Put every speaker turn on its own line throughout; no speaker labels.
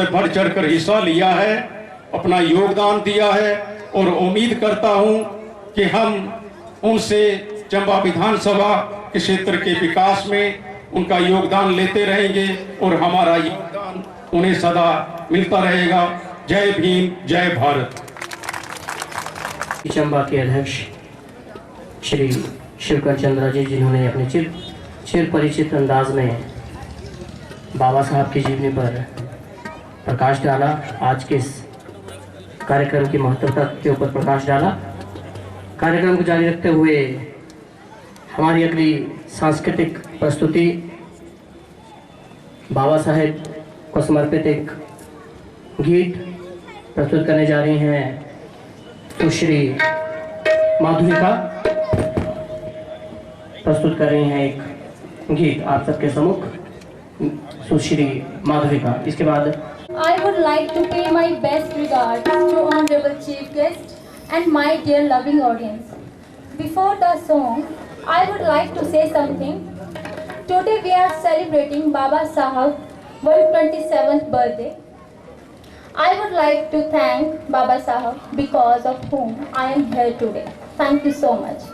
उन्होंने बढ़ चढ़कर हिस्सा लिया है, अपना योगदान दिया है और उम्मीद करता हूं कि हम उनसे चंबा विधानसभा के क्षेत्र के विकास में उनका योगदान लेते रहेंगे और हमारा योगदान उन्हें सदा मिलता रहेगा। जय भीम, जय भारत।
चंबा के अध्यक्ष श्री शिवकर चंद्रा जी, जिन्होंने अपने चिर परिचित अंदाज में बाबा साहब की जीवनी पर प्रकाश डाला, आज के इस कार्यक्रम की महत्वता के ऊपर प्रकाश डाला। कार्यक्रम को जारी रखते हुए हमारी अगली सांस्कृतिक प्रस्तुति बाबा साहेब को समर्पित एक गीत प्रस्तुत करने जा रही हैं सुश्री माधुरिका, प्रस्तुत कर रही हैं एक गीत आप सबके सम्मुख, सुश्री माधुरिका। इसके बाद
I would like to pay my best regards to Honorable Chief Guest and my dear loving audience. Before the song, I would like to say something. Today we are celebrating Baba Sahab 127th birthday. I would like to thank Baba Sahab because of whom I am here today. Thank you so much.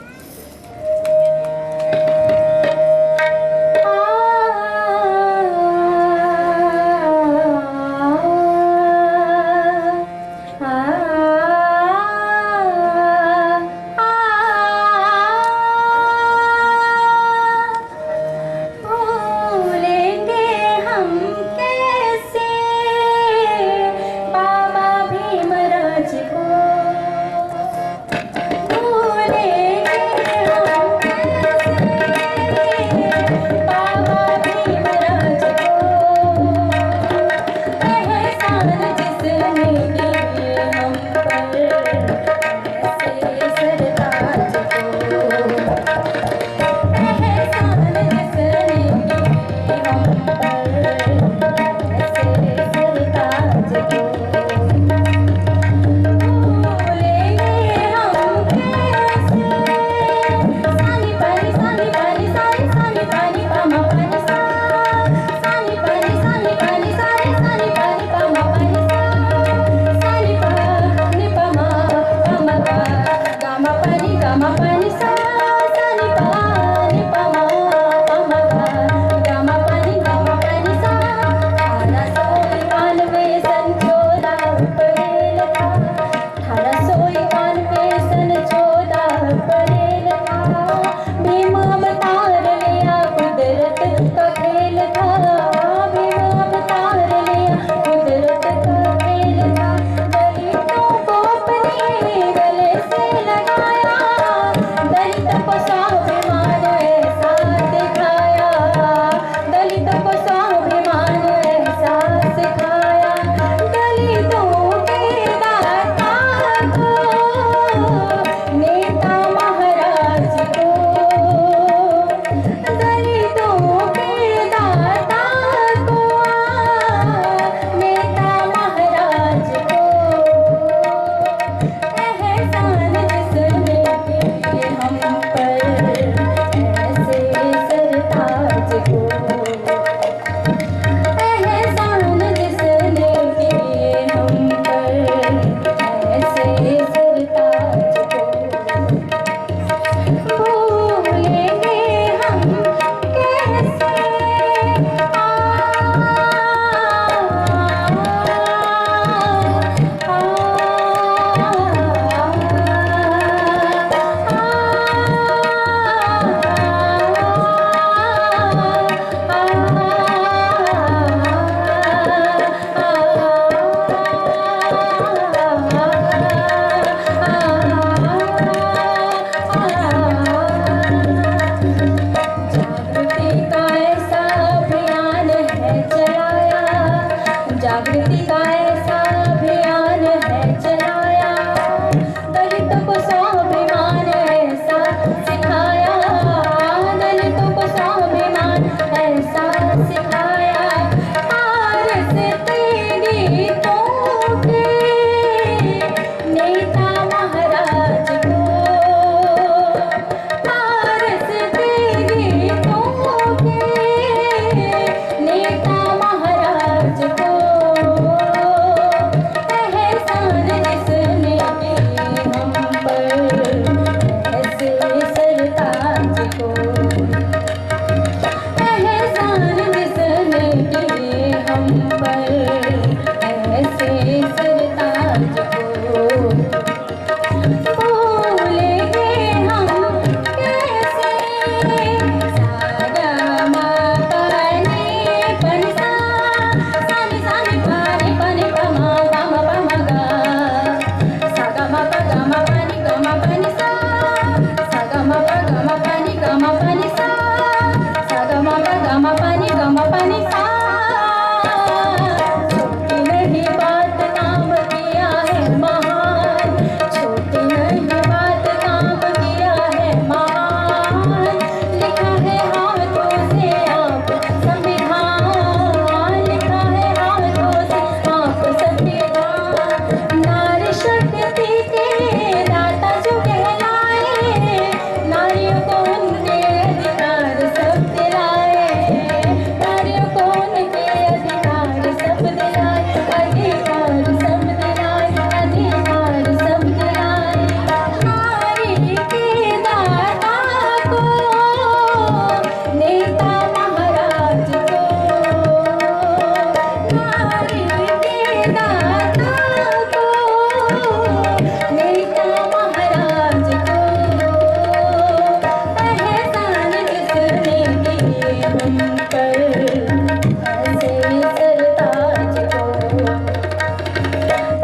नेता महाराज को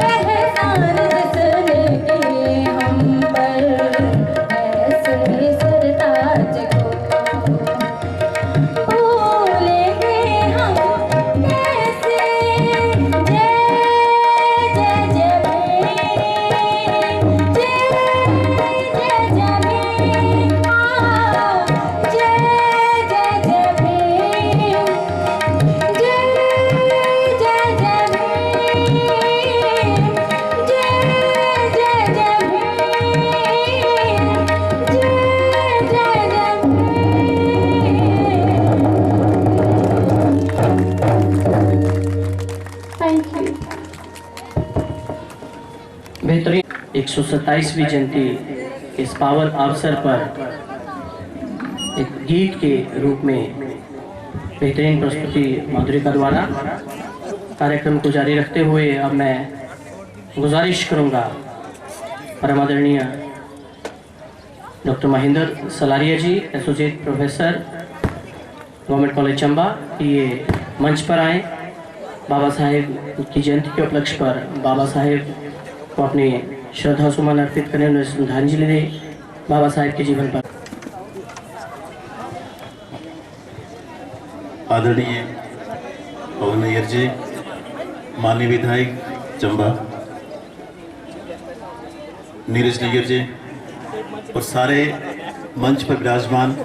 एहसान जिसने किए हम पर, ऐसे सरताज को भूलेंगे हम कैसे। जय जय जय भीम, जय जय जय भीम, जय जय जय भीम, जय जय जय भीम, जय जय जय भीम, जय जय जय भीम। Thank you.
बेहतरीन 127वीं जयंती के इस पावन अवसर पर एक गीत के रूप में बेहतरीन प्रस्तुति माधुरिका द्वारा कार्यक्रम को जारी रखते हुए अब मैं गुजारिश करूंगा परम आदरणीय doctor Mahendra Salaria ji, associate professor government college Chamba, कि ये मंच पर आए। बाबा साहेब की जयंती के उपलक्ष्य पर बाबा साहेब को अपनी श्रद्धा सुमन अर्पित करने, उन्हें श्रद्धांजलि दें बाबा साहेब के जीवन पर।
आदरणीय पवन नैयर जी, माननीय विधायक चंबा नीरज नैयर जी और सारे मंच पर विराजमान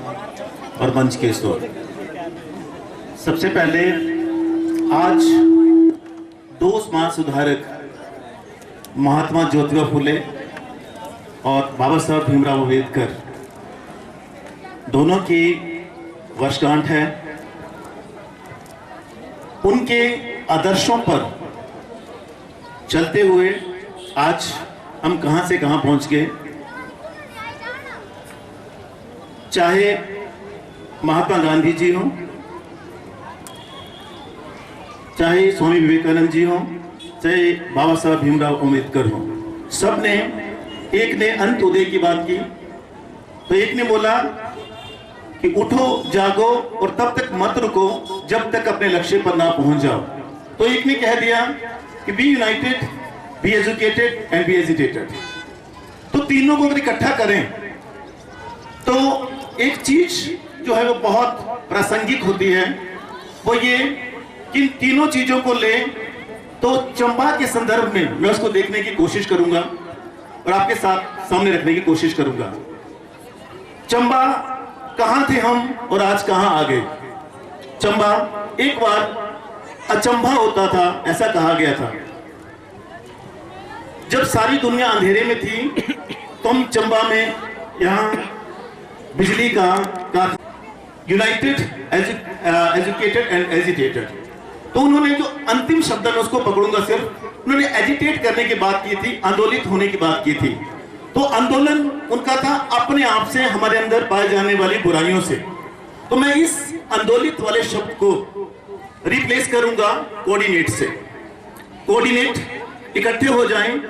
और मंच के स्रोत, सबसे पहले आज दो समाज सुधारक महात्मा ज्योतिबा फुले और बाबा साहब भीमराव अम्बेडकर दोनों की वर्षगांठ है। उनके आदर्शों पर चलते हुए आज हम कहां से कहां पहुंच गए। चाहे महात्मा गांधी जी हों, चाहे स्वामी विवेकानंद जी हों, चाहे बाबा साहब भीमराव अम्बेडकर हों, सब ने, एक ने अंत्योदय की बात की तो एक ने बोला कि उठो जागो और तब तक मत रुको जब तक अपने लक्ष्य पर ना पहुंच जाओ। तो एक ने कह दिया कि be united, be educated and be agitated. तो तीनों को अगर इकट्ठा करें तो एक चीज जो है वो बहुत प्रासंगिक होती है, वो ये कि इन तीनों चीजों को ले तो चंबा के संदर्भ में मैं उसको देखने की कोशिश करूंगा और आपके साथ सामने रखने की कोशिश करूंगा। चंबा कहां थे हम और आज कहां आ गए। चंबा एक बार अचंभा होता था, ऐसा कहा गया था। जब सारी दुनिया अंधेरे में थी तो हम चंबा में यहां बिजली का यूनाइटेड, एजुकेटेड एंड एजिटेटेड। तो उन्होंने जो अंतिम शब्द है उसको पकड़ूंगा सिर्फ, उन्होंने एजिटेट करने की बात की थी, आंदोलित होने की बात की थी। तो आंदोलन उनका था अपने आप से, हमारे अंदर पाए जाने वाली बुराइयों से। तो मैं इस आंदोलित वाले शब्द को रिप्लेस करूंगा कोऑर्डिनेट से। कोऑर्डिनेट, इकट्ठे हो जाएं,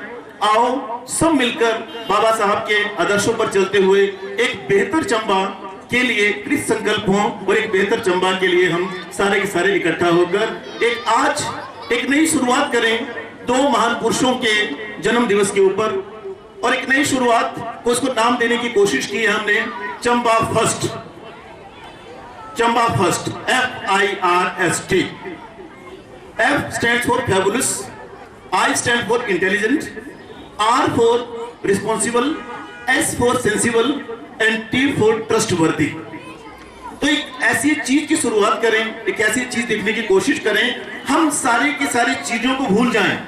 आओ सब मिलकर बाबा साहब के आदर्शों पर चलते हुए एक बेहतर चंबा के लिए कृत संकल्प हों और एक बेहतर चंबा के लिए हम सारे के सारे इकट्ठा होकर आज एक नई शुरुआत करें। दो महान पुरुषों के जन्म दिवस के ऊपर और एक नई शुरुआत को उसको नाम देने की कोशिश की है हमने, Chamba first. Chamba first, FIRST। F stands for fabulous, I stand for intelligent, R for responsible, S for sensible and T for trustworthy। तो एक ऐसी चीज की शुरुआत करें, एक ऐसी चीज देखने की कोशिश करें, हम सारी की सारी चीजों को भूल जाएं।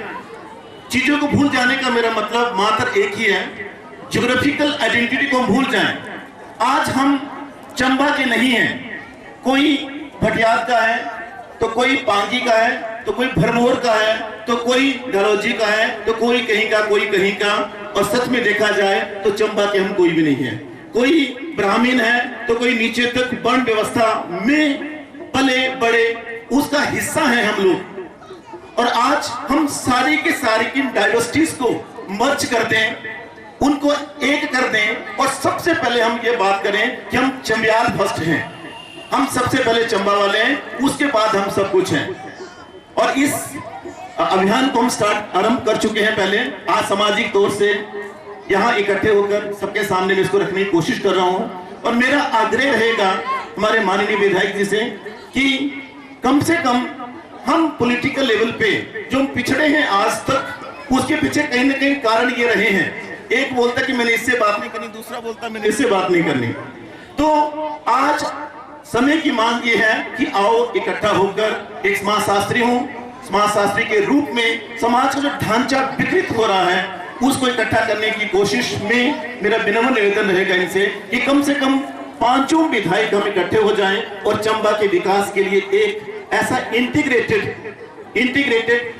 चीजों को भूल जाने का मेरा मतलब मात्र एक ही है, ज्योग्राफिकल आइडेंटिटी को हम भूल जाएं। आज हम चंबा के नहीं हैं, कोई भटियात का है तो कोई पांगी का है, तो कोई भरमौर का है, तो कोई डलहौजी का है, तो कोई कहीं का, कोई कहीं का। और सच में देखा जाए तो चंबा के हम कोई भी नहीं है। कोई ब्राह्मण है तो कोई नीचे तक वर्ण व्यवस्था में पले बड़े उसका हिस्सा है हम लोग। और आज हम सारी के सारी की डाइवर्सिटीज को मर्ज कर दें, उनको एक कर दें और सबसे पहले हम ये बात करें कि हम चंबियाल फर्स्ट हैं, हम सबसे पहले चंबा वाले हैं, उसके बाद हम सब कुछ हैं। और इस अभियान को हम आरंभ कर चुके हैं। पहले आज सामाजिक तौर से यहाँ इकट्ठे होकर सबके सामने मैं इसको रखने की कोशिश कर रहा हूँ। और मेरा आग्रह रहेगा हमारे माननीय विधायक जी से कि कम से कम हम पॉलिटिकल लेवल पे जो हम पिछड़े हैं आज तक, उसके पीछे कहीं ना कहीं कारण ये रहे हैं। एक बोलता कि मैंने इससे बात नहीं करनी, दूसरा बोलता मैंने इससे बात नहीं करनी। तो आज समय की मांग ये है कि आओ इकट्ठा होकर, एक समाजशास्त्री हूं, समाजशास्त्री के रूप में समाज का जो ढांचा विकृत हो रहा है उसको इकट्ठा करने की कोशिश में मेरा विनम्र निवेदन रहेगा इनसे कि कम से कम 5 विधायक हम इकट्ठे हो जाएं और चंबा के विकास के लिए एक ऐसा इंटीग्रेटेड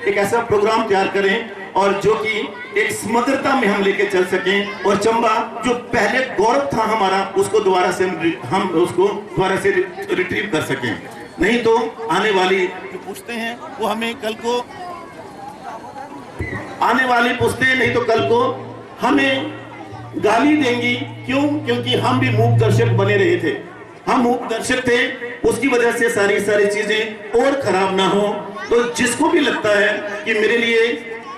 एक ऐसा प्रोग्राम तैयार करें और जो कि एक समग्रता में हम लेके चल सकें और चंबा जो पहले गौरव था हमारा उसको दोबारा से रिट्रीव कर सकें। नहीं तो आने वाली जो पूछते हैं वो हमें कल को आने वाली पूछते नहीं तो कल को हमें गाली देंगी। क्यों? क्योंकि हम भी मूक दर्शक बने रहे थे, हम मूक दर्शक थे, उसकी वजह से सारी चीजें और खराब ना हो। तो जिसको भी लगता है कि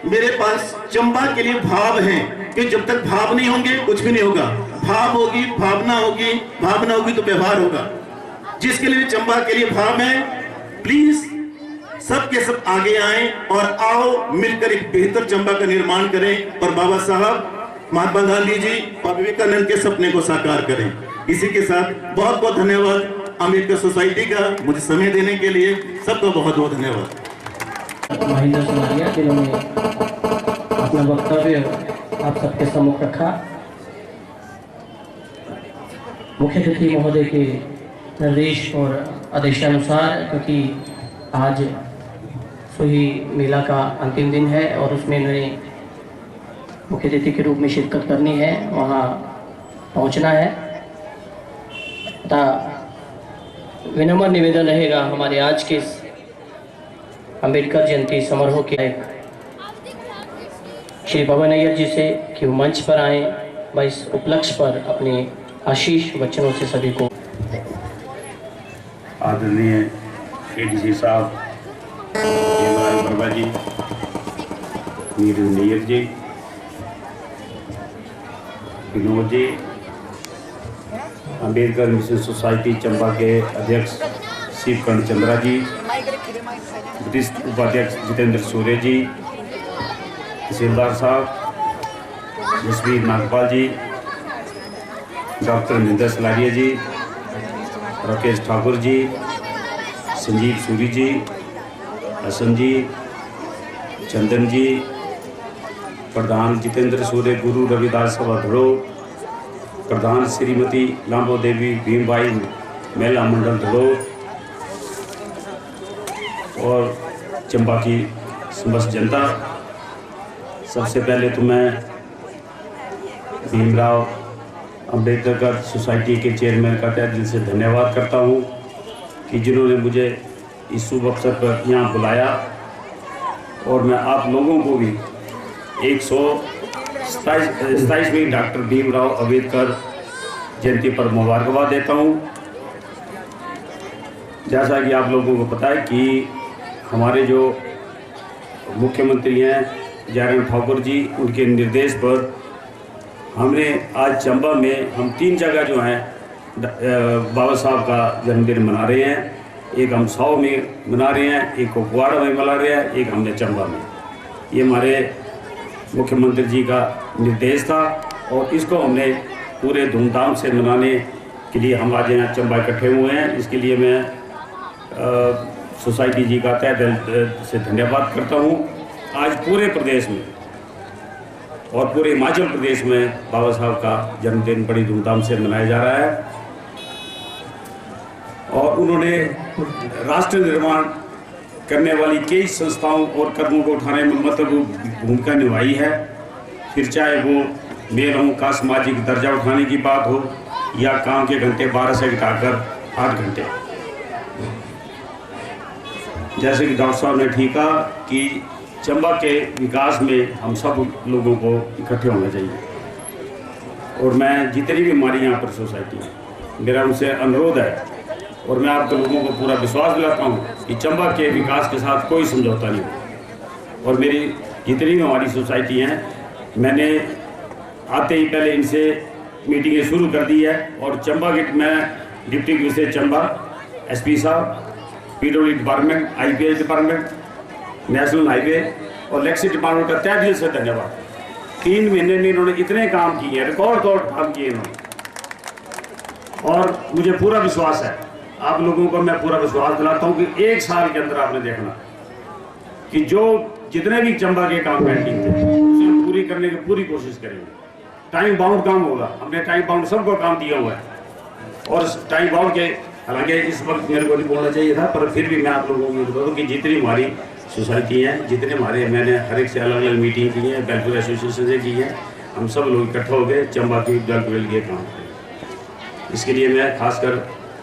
मेरे पास चंबा के लिए भाव है, कि जब तक भाव नहीं होंगे कुछ भी नहीं होगा। भाव होगी, भावना होगी तो व्यवहार होगा। जिसके लिए चंबा के लिए भाव है, प्लीज सब के सब आगे आए और आओ मिलकर एक बेहतर चंबा का निर्माण करें और बाबा साहब महात्मा गांधी जी और विवेकानंद के सपने को साकार करें। इसी के साथ बहुत बहुत धन्यवाद अम्बेडकर सोसाइटी का मुझे समय देने के लिए। सबका बहुत बहुत धन्यवाद।
महेंद्र सुनारिया जिन्होंने अपना वक्तव्य आप सबके सम्मुख रखा। मुख्य अतिथि महोदय के निर्देश और आदेशानुसार, क्योंकि आज सुही मेला का अंतिम दिन है और उसमें उन्होंने मुख्य अतिथि के रूप में शिरकत करनी है, वहाँ पहुँचना है। तथा विनम्र निवेदन रहेगा हमारे आज के अम्बेडकर जयंती समारोह के श्री पवन अय्यर जी से कि वो मंच पर आए, वह इस उपलक्ष्य पर अपने आशीष वचनों से सभी को।
आदरणीय एडीसी साहब वर्मा जी, नीरू नैयर जी, विनोद जी, अम्बेडकर मिशन सोसाइटी चंबा के अध्यक्ष शिव कर्ण चंद्रा जी, वरिष्ठ उपाध्यक्ष जितेंद्र सूर्य जी, तहसीलदार साहब जसवीर नागपाल जी, डॉक्टर महेंद्र सलारिया जी, राकेश ठाकुर जी, संजीव सूरी जी, हसन जी, चंदन जी, प्रधान जितेंद्र सूर्य गुरु रविदास सभा धड़ो, प्रधान श्रीमती लांबो देवी भीमबाई महिला मंडल धड़ो और चंबा की समस्त जनता। सबसे पहले तो मैं भीमराव अंबेडकर सोसाइटी के चेयरमैन का तहे दिल से धन्यवाद करता हूं कि जिन्होंने मुझे इस शुभ अवसर पर यहाँ बुलाया और मैं आप लोगों को भी 127वीं डॉक्टर भीमराव अंबेडकर जयंती पर मुबारकबाद देता हूँ। जैसा कि आप लोगों को पता है कि हमारे जो मुख्यमंत्री हैं जयराम ठाकुर जी, उनके निर्देश पर हमने आज चंबा में हम 3 जगह जो हैं बाबा साहब का जन्मदिन मना रहे हैं। एक हम 100 में मना रहे हैं, एक कुपवाड़ा में मना रहे हैं, एक हमने चंबा में। ये हमारे मुख्यमंत्री जी का निर्देश था और इसको हमने पूरे धूमधाम से मनाने के लिए हम आज यहाँ चंबा इकट्ठे हुए हैं। इसके लिए मैं सोसाइटी जी का तहे दिल से धन्यवाद करता हूँ। आज पूरे प्रदेश में और पूरे हिमाचल प्रदेश में बाबा साहब का जन्मदिन बड़ी धूमधाम से मनाया जा रहा है और उन्होंने राष्ट्र निर्माण करने वाली कई संस्थाओं और कदमों को उठाने में महत्वपूर्ण भूमिका निभाई है। फिर चाहे वो महिलाओं का सामाजिक दर्जा उठाने की बात हो या काम के घंटे 12 से घटाकर 8 घंटे। जैसे कि डॉक्टर साहब ने ठीक कहा कि चंबा के विकास में हम सब लोगों को इकट्ठे होना चाहिए और मैं जितनी भी हमारी यहाँ पर सोसाइटी है, मेरा उनसे अनुरोध है और मैं आप लोगों को पूरा विश्वास दिलाता हूँ कि चंबा के विकास के साथ कोई समझौता नहीं हो। और मेरी जितनी भी हमारी सोसाइटी हैं, मैंने आते ही पहले इनसे मीटिंगें शुरू कर दी है। और चंबा के मैं डिप्टी कमिश्नर चंबा, एसपी साहब, PWD department, IPS department, national highway और इलेक्ट्रिसिटी डिपार्टमेंट का तहे दिल से धन्यवाद। 3 महीने में इन्होंने इतने काम किए हैं, रिकॉर्ड तोड़ काम किए इन्होंने, और मुझे पूरा विश्वास है, आप लोगों को मैं पूरा विश्वास दिलाता हूँ कि 1 साल के अंदर आपने देखना कि जो जितने भी चंबा के काम पेंडिंग थे उसे हम पूरी करने की पूरी कोशिश करेंगे। टाइम बाउंड काम होगा, हमने टाइम बाउंड सबको काम दिया हुआ है। और टाइम बाउंड के हालांकि इस वक्त मेरे को नहीं बोलना चाहिए था, पर फिर भी मैं आप लोगों को ये बता दूँ कि जितनी हमारी सोसाइटी हैं, जितने हमारे, मैंने हर एक से अलग अलग मीटिंग की है, वेलफेयर एसोसिएशन से की है, हम सब लोग इकट्ठा हो गए चंबा की वेलफेयर के लिए काम करें। इसके लिए मैं खासकर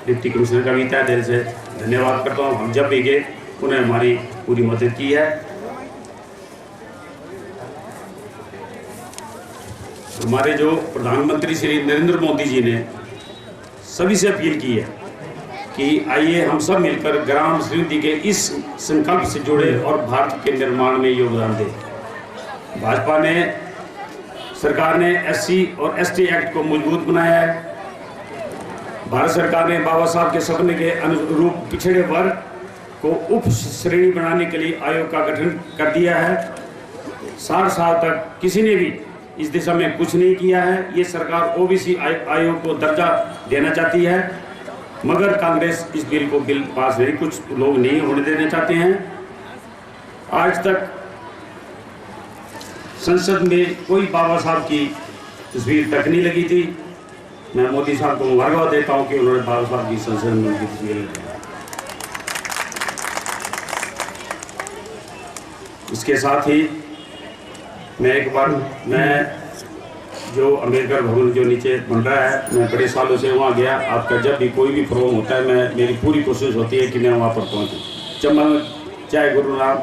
डिप्टी कमिश्नर का भी तहे दिल से धन्यवाद करता हूँ। हम जब भी गए उन्होंने हमारी पूरी मदद की है। हमारे जो प्रधानमंत्री श्री नरेंद्र मोदी जी ने सभी से अपील की है कि आइए हम सब मिलकर ग्राम समृद्धि के इस संकल्प से जुड़े और भारत के निर्माण में योगदान दें। भाजपा ने, सरकार ने SC और ST एक्ट को मजबूत बनाया है। भारत सरकार ने बाबा साहब के सपने के अनुरूप पिछड़े वर्ग को उप श्रेणी बनाने के लिए आयोग का गठन कर दिया है। 60 साल तक किसी ने भी इस दिशा में कुछ नहीं किया है। ये सरकार OBC आयोग को दर्जा देना चाहती है, मगर कांग्रेस इस बिल पास नहीं, कुछ लोग नहीं होने देना चाहते हैं। आज तक संसद में कोई बाबा साहब की तस्वीर तक नहीं लगी थी। मैं मोदी साहब को मुबारकबाद देता हूं कि उन्होंने बाबा साहब की संसद में उनकी तस्वीर लगाई। इसके साथ ही मैं एक बार, मैं जो अम्बेडकर भवन जो नीचे बन रहा है, मैं बड़े सालों से वहाँ गया। आपका जब भी कोई भी प्रोग्राम होता है, मेरी पूरी कोशिश होती है कि मैं वहाँ पर पहुँचूँ। चंबा में चाहे गुरु नानक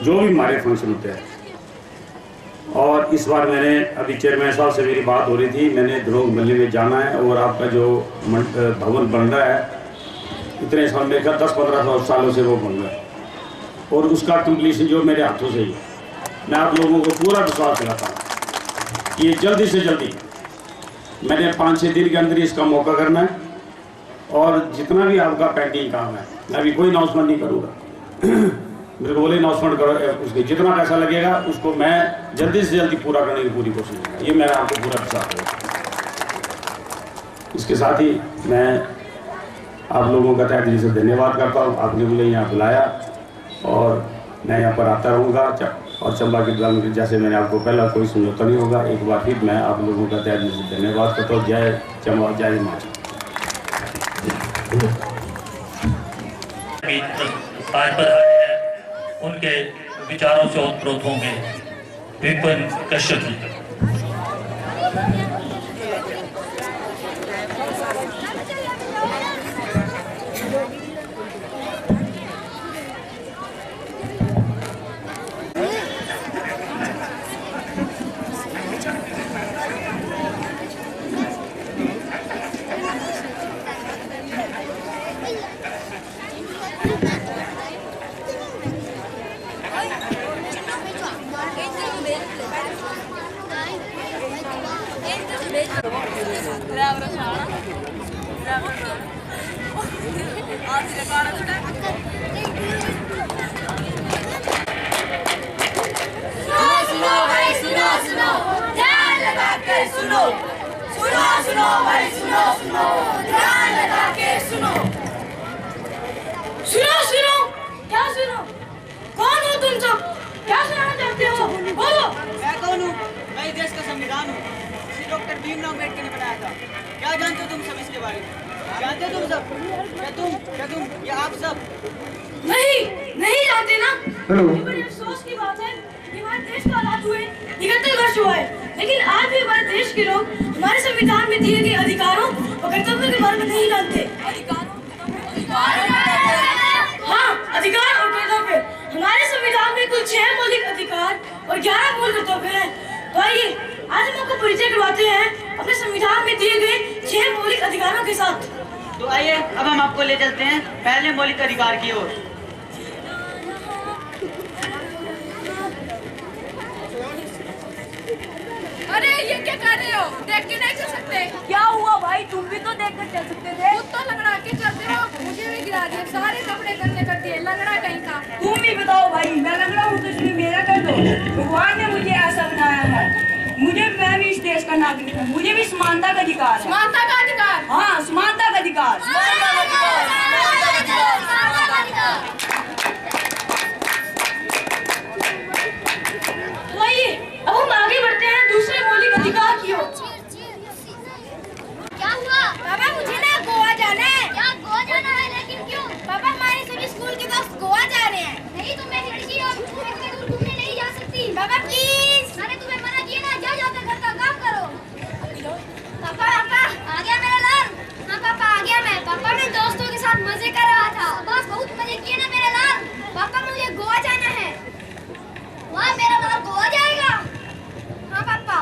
जो भी हमारे फंक्शन होते हैं। और इस बार मैंने, अभी चेयरमैन साहब से मेरी बात हो रही थी, मैंने ध्रुव मल्ली में जाना है। और आपका जो भवन बन रहा है, इतने साल में 10-15 सालों से वो बन रहा है, और उसका कंप्लीशन जो मेरे हाथों से ही, मैं आप लोगों को पूरा विश्वास दिलाता हूँ कि ये जल्दी से जल्दी, मैंने 5-6 दिन के अंदर इसका मौका करना है। और जितना भी आपका पेंडिंग काम है, मैं अभी कोई अनाउंसमेंट नहीं करूँगा। मेरे को बोले अनाउंसमेंट करो, उसके जितना पैसा लगेगा उसको मैं जल्दी से जल्दी पूरा करने की पूरी कोशिश करूँगा। ये मेरा आपको पूरा विश्वास है। इसके साथ ही मैं आप लोगों का तहे दिल से धन्यवाद करता हूँ। आपने मुझे यहाँ बुलाया और मैं यहाँ पर आता रहूँगा। और चंबा के ग्राम जैसे मैंने आपको पहला कोई समझौता नहीं होगा। एक बार फिर मैं आप लोगों का तहे दिल से धन्यवाद करता हूँ। जय चंबा, जय माँ।
आज पर उनके विचारों से उत्प्रोत होंगे। विपिन कश्यप जी।
सुनो भाई, सुनो ध्यान लगा के सुनो। सुनो क्या सुनो? कौन हो तुम सब? क्या सुनाना चाहते हो? बोलो।
मैं कौन हूँ? मैं इस देश का संविधान हूँ। इसे डॉक्टर भीमराव अम्बेडकर ने बनाया था। क्या जानते हो तुम सब इसके बारे में? जानते हो तुम सब? क्या तुम या आप सब?
नहीं जानते ना। ये बड़ी अफसोस की बात है कि हमारे देश का आजाद हुए 71 वर्ष हुआ है, लेकिन आज भी हमारे देश के लोग हमारे संविधान में दिए गए अधिकारों और कर्तव्यों के बारे में नहीं जानते। हाँ, अधिकार और कर्तव्य। हमारे संविधान में कुल 6 मौलिक अधिकार और 11 मूल कर्तव्य हैं। तो आइए आज हम आपको परिचय करवाते हैं अपने संविधान में दिए गए 6 मौलिक अधिकारों के साथ।
तो आइए अब हम आपको ले चलते हैं पहले मौलिक अधिकार की ओर।
अरे ये क्या कर रहे हो? देख के नहीं चल सकते।
क्या हुआ भाई, तुम भी तो देख कर चल सकते थे।
खुद तो लंगड़ा के चलते हो, मुझे भी गिरा दिया, सारे कपड़े गंदे कर दिए, लंगड़ा कहीं का।
तुम भी बताओ भाई, मैं लग रहा हूँ तो इसमें मेरा कर दो। भगवान ने मुझे ऐसा बनाया है, मैं भी इस देश का नागरिक हूँ, मुझे भी समानता का अधिकार है।
समानता का अधिकार?
हाँ, समानता का अधिकार।
तो आइए अब हम आगे बढ़ते हैं दूसरे मौलिक अधिकार की ओर।
क्या हुआ?
पापा मुझे ना गोवा जाना है।
क्या गोवा जाना है? लेकिन क्यों?
पापा हमारे सभी स्कूल के दोस्त गोवा जा रहे हैं।
नहीं, तुम एक लड़की हो, तुम इतने दूर घूमने नहीं जा सकती।
पापा प्लीज।
मैंने तुम्हें मना किया ना, जाओ जाकर घर का काम करो। पापा आ गया मेरा लाल। हाँ पापा आ गया मैं। पापा मैं दोस्तों के साथ मजे कर रहा था। बस बहुत मजे किए ना मेरा लाल। पापा मुझे गोवा जाना है। वहाँ मेरा लाल गोवा जाएगा? हाँ पापा।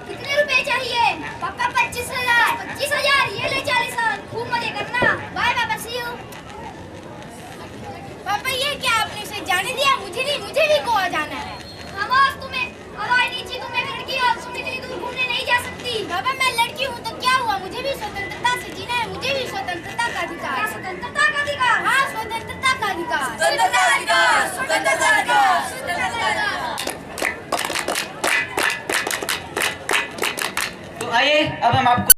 कितने रुपए चाहिए? पापा 25,000। 25,000? ये ले 40,000। खूब मजे करना। बाय पापा, सी यू।
पापा ये क्या आपने उसे जाने दिया? मुझे नहीं, मुझे भी गोवा जाना है।
हाँ बस, तुम्हें हवाई नीचे, तुम एक लड़की हो, तुम इतनी दूर घूमने नहीं जा सकती।
पापा मैं लड़की हूँ तो क्या हुआ? मुझे भी स्वतंत्रता से जीना है, मुझे भी स्वतंत्रता का अधिकार।
क्या स्वतंत्रता का अधिकार?
हाँ, स्वतंत्रता का अधिकार।
स्वतंत्रता का अधिकार, स्वतंत्रता का अधिकार,
स्वतंत्रता का अधिकार।
तो आइए अब हम आपको